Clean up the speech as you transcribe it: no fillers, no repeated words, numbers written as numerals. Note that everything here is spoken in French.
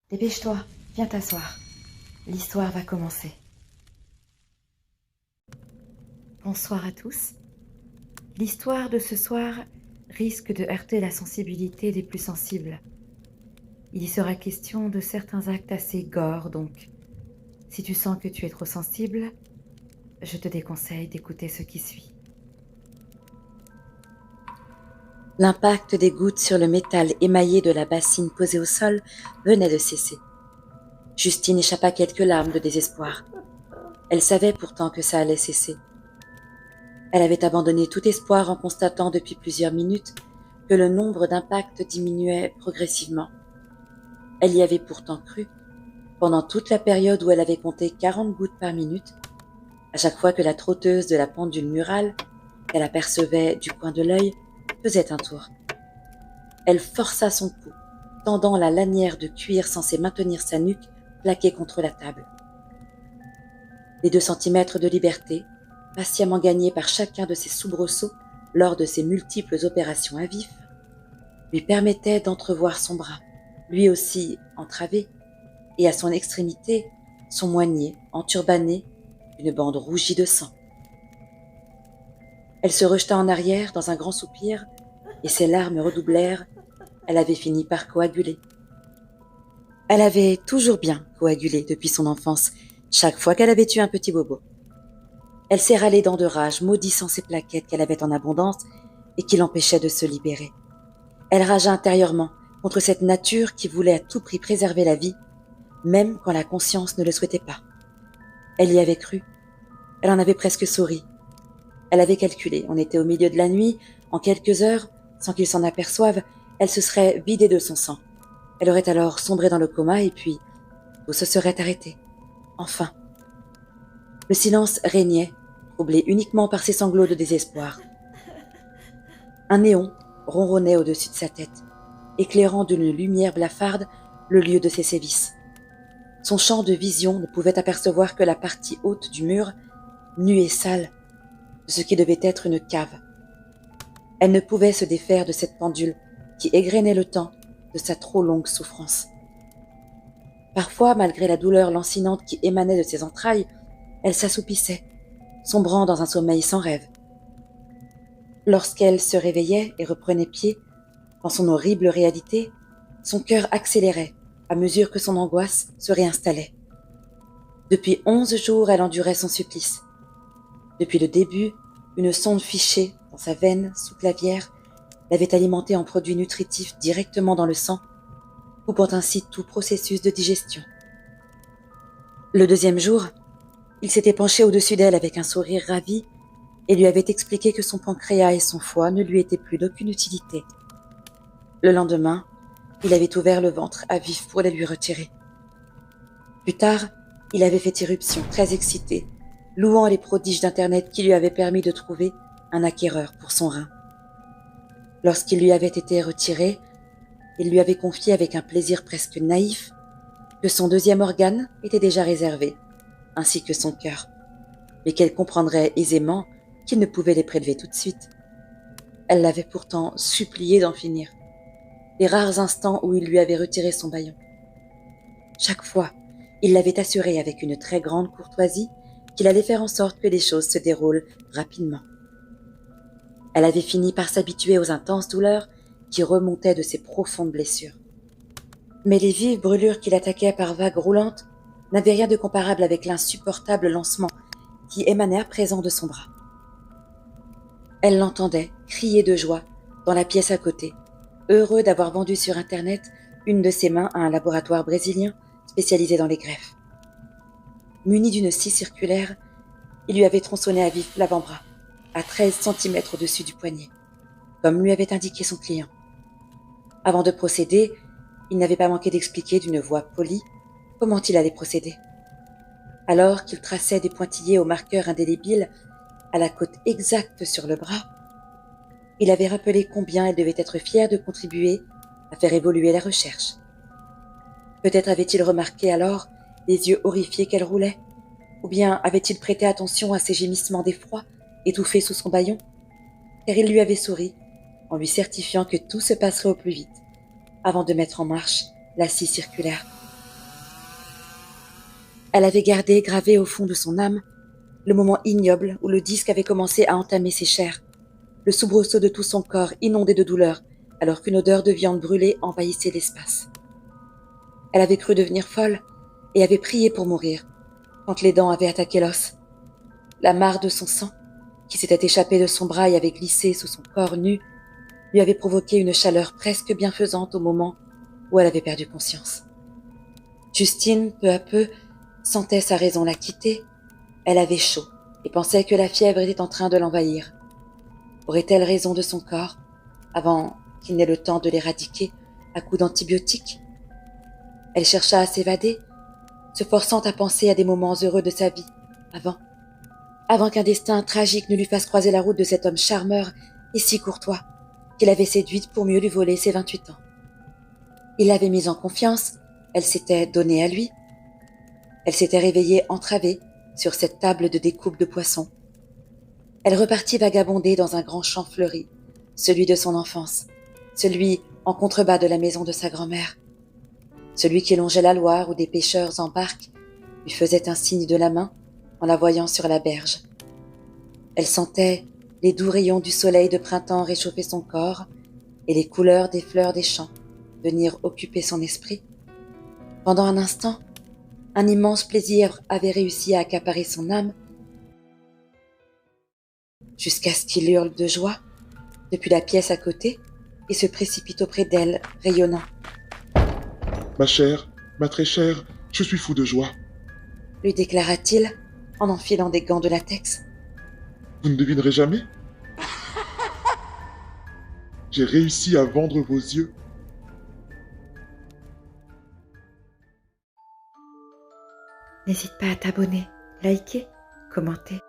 Dépêche-toi, viens t'asseoir. L'histoire va commencer. Bonsoir à tous. L'histoire de ce soir risque de heurter la sensibilité des plus sensibles. Il y sera question de certains actes assez gore, donc si tu sens que tu es trop sensible, je te déconseille d'écouter ce qui suit. L'impact des gouttes sur le métal émaillé de la bassine posée au sol venait de cesser. Justine échappa quelques larmes de désespoir. Elle savait pourtant que ça allait cesser. Elle avait abandonné tout espoir en constatant depuis plusieurs minutes que le nombre d'impacts diminuait progressivement. Elle y avait pourtant cru, pendant toute la période où elle avait compté 40 gouttes par minute, à chaque fois que la trotteuse de la pendule murale, qu'elle apercevait du coin de l'œil, faisait un tour. Elle força son cou, tendant la lanière de cuir censée maintenir sa nuque plaquée contre la table. Les 2 centimètres de liberté, patiemment gagnés par chacun de ses soubresauts lors de ses multiples opérations à vif, lui permettaient d'entrevoir son bras, lui aussi entravé, et à son extrémité, son moignet enturbané d'une bande rougie de sang. Elle se rejeta en arrière dans un grand soupir, et ses larmes redoublèrent. Elle avait fini par coaguler. Elle avait toujours bien coagulé depuis son enfance, chaque fois qu'elle avait eu un petit bobo. Elle serra les dents de rage, maudissant ces plaquettes qu'elle avait en abondance et qui l'empêchaient de se libérer. Elle ragea intérieurement contre cette nature qui voulait à tout prix préserver la vie, même quand la conscience ne le souhaitait pas. Elle y avait cru. Elle en avait presque souri. Elle avait calculé. On était au milieu de la nuit. En quelques heures, sans qu'il s'en aperçoive, elle se serait vidée de son sang. Elle aurait alors sombré dans le coma et puis tout se serait arrêté. Enfin. Le silence régnait, troublé uniquement par ses sanglots de désespoir. Un néon ronronnait au-dessus de sa tête, éclairant d'une lumière blafarde le lieu de ses sévices. Son champ de vision ne pouvait apercevoir que la partie haute du mur, nue et sale, de ce qui devait être une cave. Elle ne pouvait se défaire de cette pendule qui égrenait le temps de sa trop longue souffrance. Parfois, malgré la douleur lancinante qui émanait de ses entrailles, elle s'assoupissait, sombrant dans un sommeil sans rêve. Lorsqu'elle se réveillait et reprenait pied, dans son horrible réalité, son cœur accélérait à mesure que son angoisse se réinstallait. Depuis 11 jours, elle endurait son supplice. Depuis le début, une sonde fichée dans sa veine sous-clavière l'avait alimentée en produits nutritifs directement dans le sang, coupant ainsi tout processus de digestion. Le 2e jour, il s'était penché au-dessus d'elle avec un sourire ravi et lui avait expliqué que son pancréas et son foie ne lui étaient plus d'aucune utilité. Le lendemain, il avait ouvert le ventre à vif pour les lui retirer. Plus tard, il avait fait irruption, très excité, louant les prodiges d'Internet qui lui avaient permis de trouver un acquéreur pour son rein. Lorsqu'il lui avait été retiré, il lui avait confié avec un plaisir presque naïf que son 2e organe était déjà réservé, ainsi que son cœur, mais qu'elle comprendrait aisément qu'il ne pouvait les prélever tout de suite. Elle l'avait pourtant supplié d'en finir. Les rares instants où il lui avait retiré son bâillon. Chaque fois, il l'avait assuré avec une très grande courtoisie qu'il allait faire en sorte que les choses se déroulent rapidement. Elle avait fini par s'habituer aux intenses douleurs qui remontaient de ses profondes blessures. Mais les vives brûlures qui l'attaquaient par vagues roulantes n'avaient rien de comparable avec l'insupportable lancement qui émanait à présent de son bras. Elle l'entendait crier de joie dans la pièce à côté, heureux d'avoir vendu sur Internet une de ses mains à un laboratoire brésilien spécialisé dans les greffes. Muni d'une scie circulaire, il lui avait tronçonné à vif l'avant-bras, à 13 cm au-dessus du poignet, comme lui avait indiqué son client. Avant de procéder, il n'avait pas manqué d'expliquer d'une voix polie comment il allait procéder. Alors qu'il traçait des pointillés au marqueur indélébile à la côte exacte sur le bras, il avait rappelé combien elle devait être fière de contribuer à faire évoluer la recherche. Peut-être avait-il remarqué alors les yeux horrifiés qu'elle roulait, ou bien avait-il prêté attention à ses gémissements d'effroi étouffés sous son bâillon, car il lui avait souri en lui certifiant que tout se passerait au plus vite, avant de mettre en marche la scie circulaire. Elle avait gardé, gravé au fond de son âme, le moment ignoble où le disque avait commencé à entamer ses chairs, le soubresaut de tout son corps inondé de douleur, alors qu'une odeur de viande brûlée envahissait l'espace. Elle avait cru devenir folle et avait prié pour mourir, quand les dents avaient attaqué l'os. La mare de son sang, qui s'était échappée de son bras et avait glissé sous son corps nu, lui avait provoqué une chaleur presque bienfaisante au moment où elle avait perdu conscience. Justine, peu à peu, sentait sa raison la quitter. Elle avait chaud et pensait que la fièvre était en train de l'envahir. Aurait-elle raison de son corps, avant qu'il n'ait le temps de l'éradiquer à coups d'antibiotiques? Elle chercha à s'évader, se forçant à penser à des moments heureux de sa vie, avant qu'un destin tragique ne lui fasse croiser la route de cet homme charmeur et si courtois, qu'il avait séduite pour mieux lui voler ses 28 ans. Il l'avait mise en confiance, elle s'était donnée à lui. Elle s'était réveillée entravée sur cette table de découpe de poissons. Elle repartit vagabonder dans un grand champ fleuri, celui de son enfance, celui en contrebas de la maison de sa grand-mère, celui qui longeait la Loire où des pêcheurs en barque lui faisaient un signe de la main en la voyant sur la berge. Elle sentait les doux rayons du soleil de printemps réchauffer son corps et les couleurs des fleurs des champs venir occuper son esprit. Pendant un instant, un immense plaisir avait réussi à accaparer son âme, jusqu'à ce qu'il hurle de joie depuis la pièce à côté et se précipite auprès d'elle, rayonnant. Ma chère, ma très chère, je suis fou de joie. Lui déclara-t-il en enfilant des gants de latex. Vous ne devinerez jamais? J'ai réussi à vendre vos yeux. N'hésite pas à t'abonner, liker, commenter